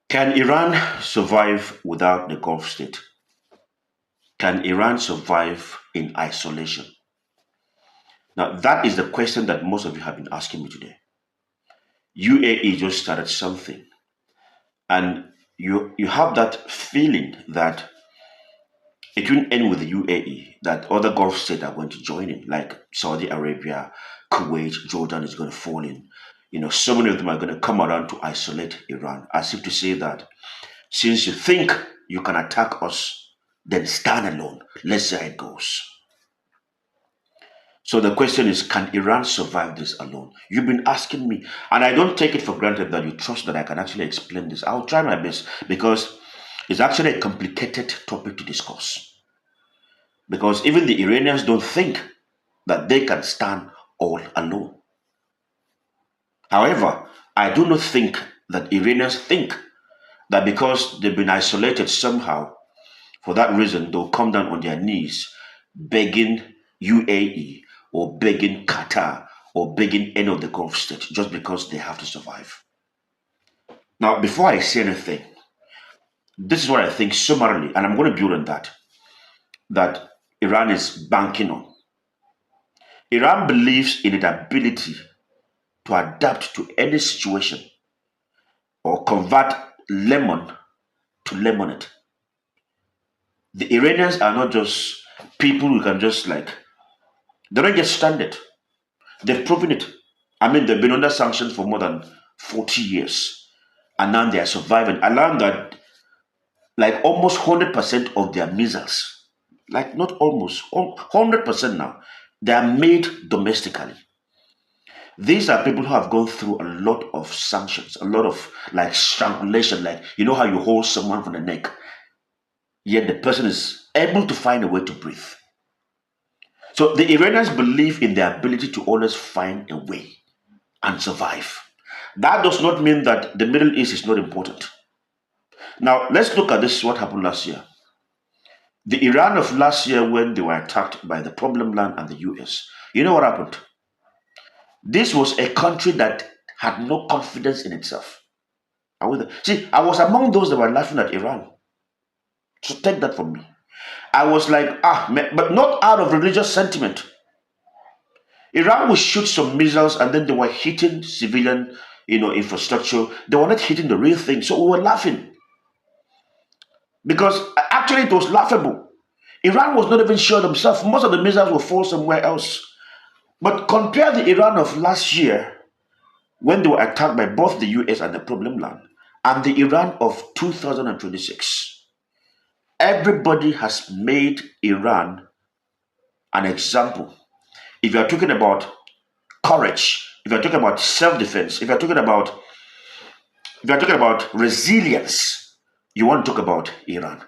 Can Iran survive without the Gulf state? Can Iran survive in isolation? Now, that is the question that most of you have been asking me today. UAE just started something, and you have that feeling that it will end with the UAE, that other Gulf states are going to join in, like Saudi Arabia, Kuwait, Jordan is going to fall in. So many of them are going to come around to isolate Iran, as if to say that since you think you can attack us, then stand alone. Let's see how it goes. So the question is, can Iran survive this alone? You've been asking me, and I don't take it for granted that you trust that I can actually explain this. I'll try my best because it's actually a complicated topic to discuss. Because even the Iranians don't think that they can stand all alone. However, I do not think that Iranians think that because they've been isolated somehow, for that reason, they'll come down on their knees begging UAE or begging Qatar or begging any of the Gulf states just because they have to survive. Now, before I say anything, this is what I think summarily, and I'm going to build on that Iran is banking on. Iran believes in its ability to adapt to any situation or convert lemon to lemonade. The Iranians are not just people who can just they don't just stand it. They've proven it. I mean, they've been under sanctions for more than 40 years. And now they are surviving. I learned that almost 100% of their missiles, not almost, 100% now, they are made domestically. These are people who have gone through a lot of sanctions, a lot of strangulation, you know how you hold someone from the neck, yet the person is able to find a way to breathe. So the Iranians believe in their ability to always find a way and survive. That does not mean that the Middle East is not important. Now, let's look at this, what happened last year. The Iran of last year, when they were attacked by the problem land and the US, you know what happened? This was a country that had no confidence in itself. See, I was among those that were laughing at Iran. So take that from me. I was like, but not out of religious sentiment. Iran would shoot some missiles and then they were hitting civilian, infrastructure. They were not hitting the real thing. So we were laughing. Because actually it was laughable. Iran was not even sure themselves. Most of the missiles will fall somewhere else. But compare the Iran of last year, when they were attacked by both the US and the problem land, and the Iran of 2026. Everybody has made Iran an example. If you are talking about courage, if you're talking about self-defense, if you're talking about resilience, you want to talk about Iran.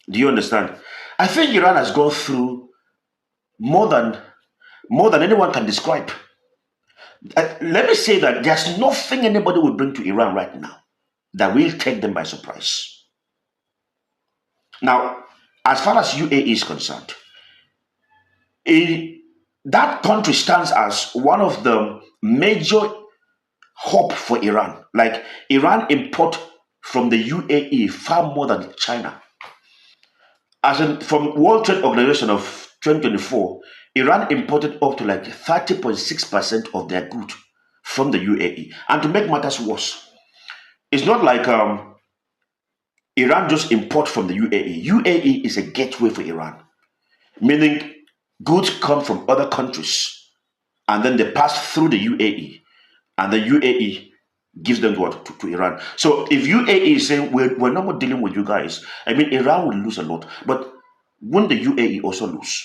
Do you understand? I think Iran has gone through more than anyone can describe. Let me say that there's nothing anybody will bring to Iran right now that will take them by surprise. Now, as far as UAE is concerned, that country stands as one of the major hub for Iran. Iran import from the UAE far more than China. As in, from World Trade Organization of 2024, Iran imported up to 30.6% of their goods from the UAE. And to make matters worse, it's not like Iran just import from the UAE. UAE is a gateway for Iran, meaning goods come from other countries and then they pass through the UAE, and the UAE gives them to Iran. So if UAE is saying we're not more dealing with you guys, I mean Iran will lose a lot. But won't the UAE also lose?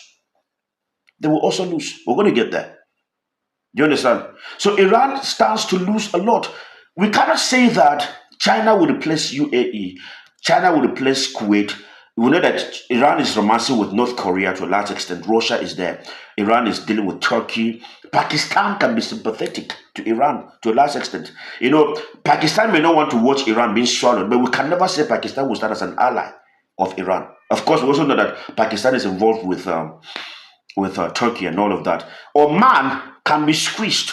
They will also lose. We're going to get there. Do you understand? So Iran stands to lose a lot. We cannot say that China will replace UAE. China will replace Kuwait. We know that Iran is romancing with North Korea to a large extent. Russia is there. Iran is dealing with Turkey. Pakistan can be sympathetic to Iran to a large extent. Pakistan may not want to watch Iran being swallowed, but we can never say Pakistan will start as an ally of Iran. Of course, we also know that Pakistan is involved with Turkey and all of that. Oman can be squeezed.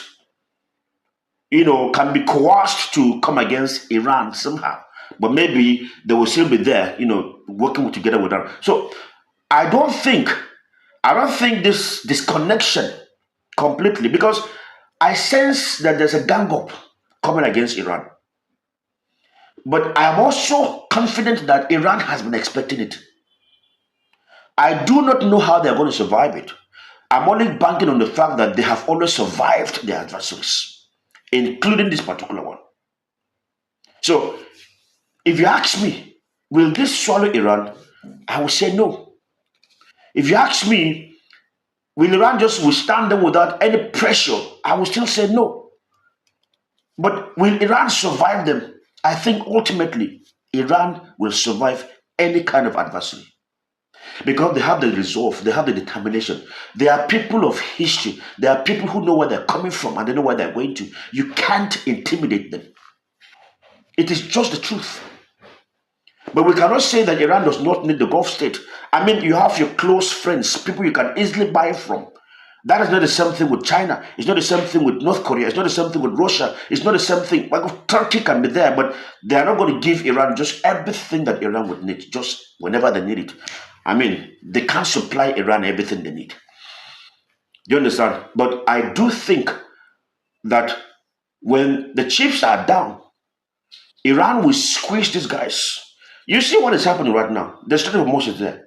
can be coerced to come against Iran somehow. But maybe they will still be there, working together with Iran. So I don't think this connection completely, because I sense that there's a gang up coming against Iran. But I am also confident that Iran has been expecting it. I do not know how they're going to survive it. I'm only banking on the fact that they have always survived their adversaries, including this particular one. So, if you ask me, will this swallow Iran? I will say no. If you ask me, will Iran just withstand them without any pressure? I will still say no. But will Iran survive them? I think ultimately Iran will survive any kind of adversary because they have the resolve, they have the determination. They are people of history. They are people who know where they're coming from and they know where they're going to. You can't intimidate them. It is just the truth. But we cannot say that Iran does not need the Gulf state. I mean, you have your close friends, people you can easily buy from. That is not the same thing with China. It's not the same thing with North Korea. It's not the same thing with Russia. It's not the same thing. Like, Turkey can be there, but they are not going to give Iran just everything that Iran would need, just whenever they need it. I mean, they can't supply Iran everything they need. Do you understand? But I do think that when the chips are down, Iran will squeeze these guys. You see what is happening right now? The Strait of Hormuz is there.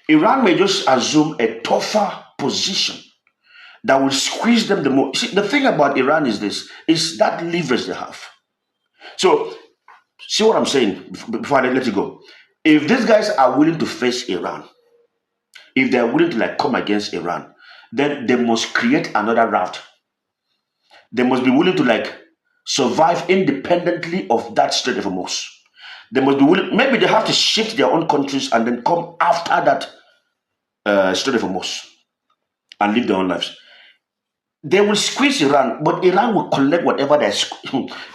Iran may just assume a tougher position that will squeeze them the more. See, the thing about Iran is this, is that leverage they have. So, see what I'm saying before I let you go. If these guys are willing to face Iran, if they're willing to come against Iran, then they must create another route. They must be willing to survive independently of that Strait of Hormuz. They must be willing, maybe they have to shift their own countries and then come after that Strait of Hormuz and live their own lives. They will squeeze Iran, but Iran will collect whatever they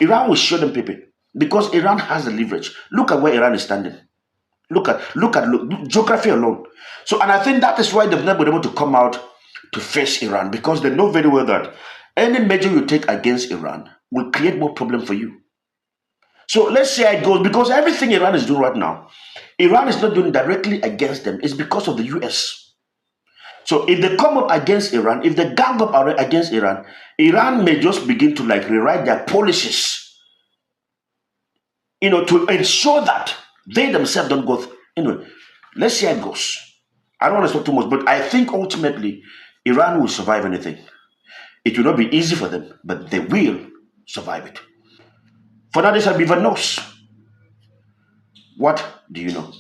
Iran will show them people because Iran has the leverage. Look at where Iran is standing. Look at geography alone. So, and I think that is why they've not been able to come out to face Iran, because they know very well that any measure you take against Iran will create more problem for you. So let's see how it goes, because everything Iran is doing right now, Iran is not doing directly against them. It's because of the US. So if they come up against Iran, if they gang up against Iran, Iran may just begin to rewrite their policies, to ensure that they themselves don't go. Let's see how it goes. I don't want to talk too much, but I think ultimately Iran will survive anything. It will not be easy for them, but they will survive it. For that, this has been Knows. What do you know?